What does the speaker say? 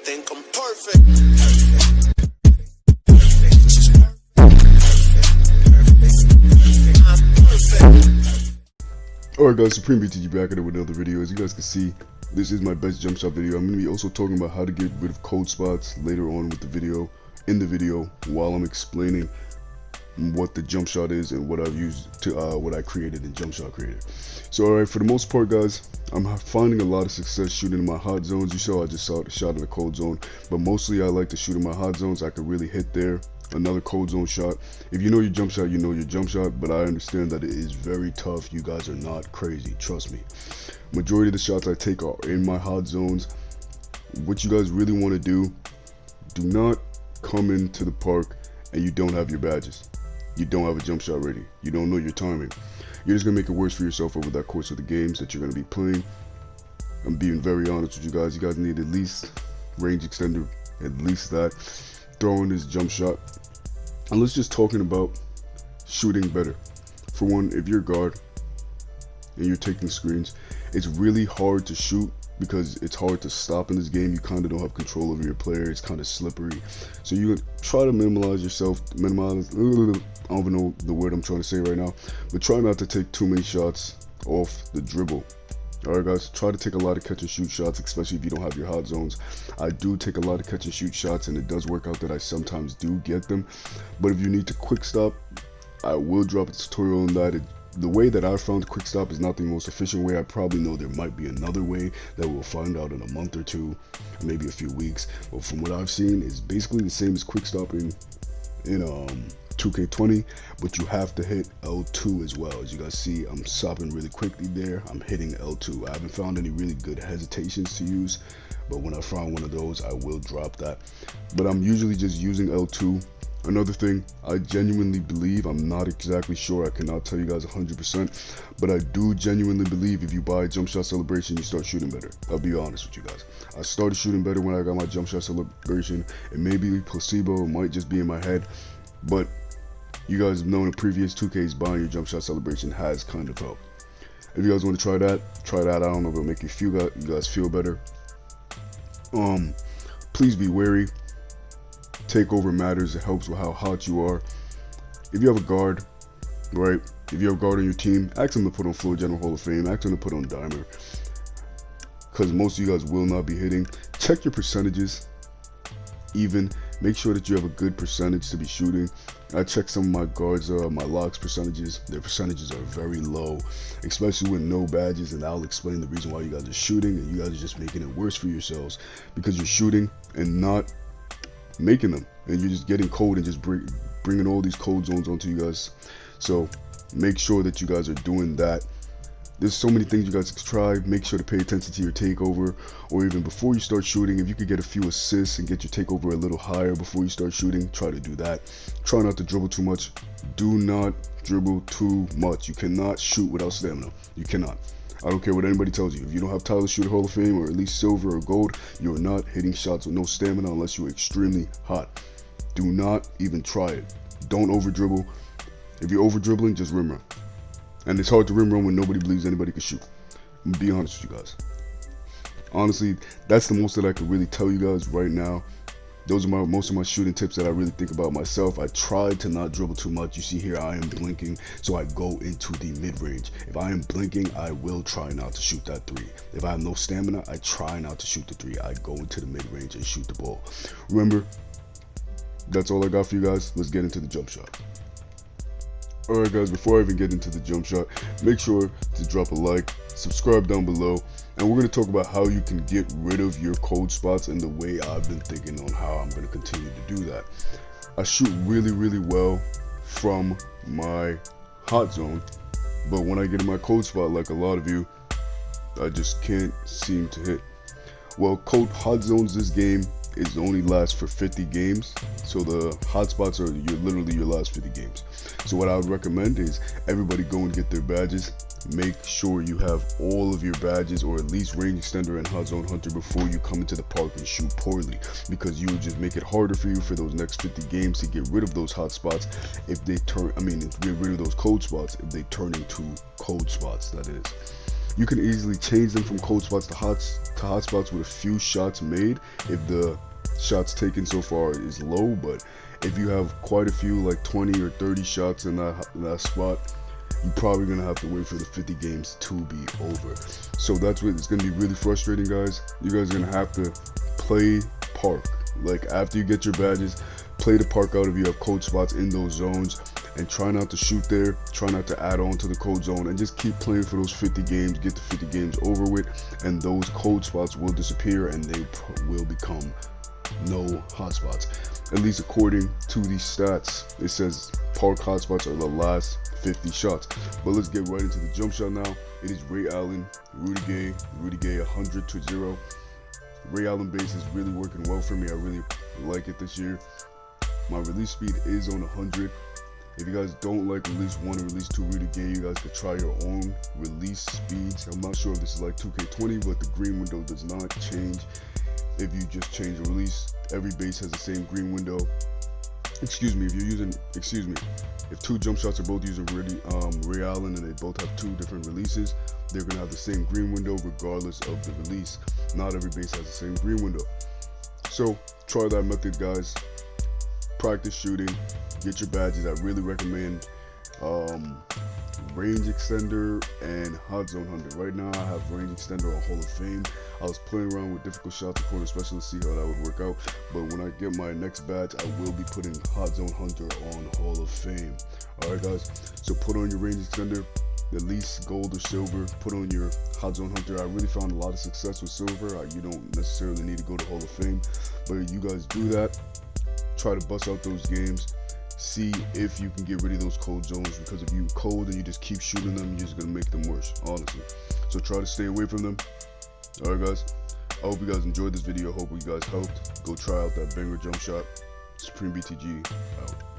think I'm perfect. Alright guys, Supreme BTG back at it with another video. As you guys can see, this is my best jump shot video. I'm going to be also talking about how to get rid of cold spots later on with the video, while I'm explaining what the jump shot is and what I've used to what I created in Jump Shot Creator. So alright, for the most part guys, I'm finding a lot of success shooting in my hot zones. You saw I just shot in a cold zone, but mostly I like to shoot in my hot zones. I could really hit there. Another cold zone shot. If you know your jump shot, you know your jump shot, but I understand that it is very tough. You guys are not crazy, trust me. Majority of the shots I take are in my hot zones. What you guys really want to do not come into the park and you don't have your badges. You don't have a jump shot ready. You don't know your timing. You're just gonna make it worse for yourself over that course of the games that you're gonna be playing. I'm being very honest with you guys. You guys need at least range extender, at least that. Throwing this jump shot. And let's just talking about shooting better. For one, if you're a guard and you're taking screens, it's really hard to shoot because it's hard to stop in this game. You kind of don't have control over your player. It's kind of slippery. So you try to minimize yourself, I don't even know the word I'm trying to say right now, but try not to take too many shots off the dribble. Alright guys, try to take a lot of catch and shoot shots, especially if you don't have your hot zones. I do take a lot of catch and shoot shots, and it does work out that I sometimes do get them. But if you need to quick stop, I will drop a tutorial on that. The way that I found quick stop is not the most efficient way. I probably know there might be another way that we'll find out in a month or two, maybe a few weeks. But from what I've seen, it's basically the same as quick stopping in 2K20, but you have to hit L2 as well. As you guys see, I'm stopping really quickly there. I'm hitting L2. I haven't found any really good hesitations to use, but when I find one of those, I will drop that. But I'm usually just using L2. Another thing, I genuinely believe, I'm not exactly sure, I cannot tell you guys 100%, but I do genuinely believe if you buy a jump shot celebration, you start shooting better. I'll be honest with you guys. I started shooting better when I got my jump shot celebration. It may be placebo, it might just be in my head, but you guys have known in previous 2Ks, buying your jump shot celebration has kind of helped. If you guys want to try that. I don't know if it'll make you guys feel better. Please be wary. Takeover matters. It helps with how hot you are. If you have a guard, right? If you have a guard on your team, ask them to put on Floor General Hall of Fame. Ask them to put on Dimer, because most of you guys will not be hitting. Check your percentages. Even make sure that you have a good percentage to be shooting. I checked some of my guards, my locks percentages. Their percentages are very low, especially with no badges, and I'll explain the reason why you guys are shooting and you guys are just making it worse for yourselves, because you're shooting and not making them, and you're just getting cold and just bringing all these cold zones onto you guys. So make sure that you guys are doing that. There's so many things you guys can try. Make sure to pay attention to your takeover, or even before you start shooting, if you could get a few assists and get your takeover a little higher before you start shooting, try to do that. Try not to dribble too much. Do not dribble too much. You cannot shoot without stamina. You cannot. I don't care what anybody tells you. If you don't have Tyler Shooter Hall of Fame or at least silver or gold, you're not hitting shots with no stamina unless you're extremely hot. Do not even try it. Don't over dribble. If you're over dribbling, just rim run. And it's hard to rim run when nobody believes anybody can shoot. I'm gonna be honest with you guys. Honestly, that's the most that I could really tell you guys right now. Those are most of my shooting tips that I really think about myself. I tried to not dribble too much. You see here, I am blinking, so I go into the mid-range. If I am blinking, I will try not to shoot that three. If I have no stamina, I try not to shoot the three. I go into the mid-range and shoot the ball. Remember, that's all I got for you guys. Let's get into the jump shot. Alright guys, before I even get into the jump shot, make sure to drop a like, subscribe down below, and we're going to talk about how you can get rid of your cold spots and the way I've been thinking on how I'm going to continue to do that. I shoot really well from my hot zone, but when I get in my cold spot, like a lot of you, I just can't seem to hit. Well, hot zones this game is only lasts for 50 games, so the hot spots are literally your last 50 games. So what I would recommend is everybody go and get their badges. Make sure you have all of your badges, or at least range extender and hot zone hunter, before you come into the park and shoot poorly, because you will just make it harder for you for those next 50 games to get rid of those hot spots if they get rid of those cold spots if they turn into cold spots, that is. You can easily change them from cold spots to hot spots with a few shots made if the shots taken so far is low. But if you have quite a few, like 20 or 30 shots in that spot, you're probably gonna have to wait for the 50 games to be over. So that's what it's gonna be really frustrating, guys. You guys are gonna have to play park. Like, after you get your badges, play the park out if you have cold spots in those zones, and try not to shoot there, try not to add on to the cold zone, and just keep playing for those 50 games, get the 50 games over with, and those cold spots will disappear and they will become no hotspots. At least according to these stats, it says park hotspots are the last 50 shots. But let's get right into the jump shot now. It is Ray Allen, Rudy Gay 100-0. Ray Allen base is really working well for me. I really like it this year. My release speed is on 100. If you guys don't like release 1 and release 2 Rudy Gay, you guys could try your own release speeds. I'm not sure if this is like 2K20, but the green window does not change if you just change the release. Every base has the same green window. If two jump shots are both using Ray Allen and they both have 2 different releases, they're gonna have the same green window regardless of the release. Not every base has the same green window. So try that method, guys. Practice shooting, get your badges. I really recommend range extender and hot zone hunter. Right now I have range extender on Hall of Fame. I was playing around with difficult shot to corner specialist to see how that would work out, but when I get my next badge, I will be putting hot zone hunter on Hall of Fame. Alright guys, so put on your range extender, at least gold or silver. Put on your hot zone hunter. I really found a lot of success with silver. You don't necessarily need to go to Hall of Fame, but you guys do that. Try to bust out those games. See if you can get rid of those cold zones, because if you cold and you just keep shooting them, you're just gonna make them worse, honestly. So try to stay away from them. Alright guys, I hope you guys enjoyed this video. I hope you guys helped. Go try out that banger jump shot. Supreme BTG out.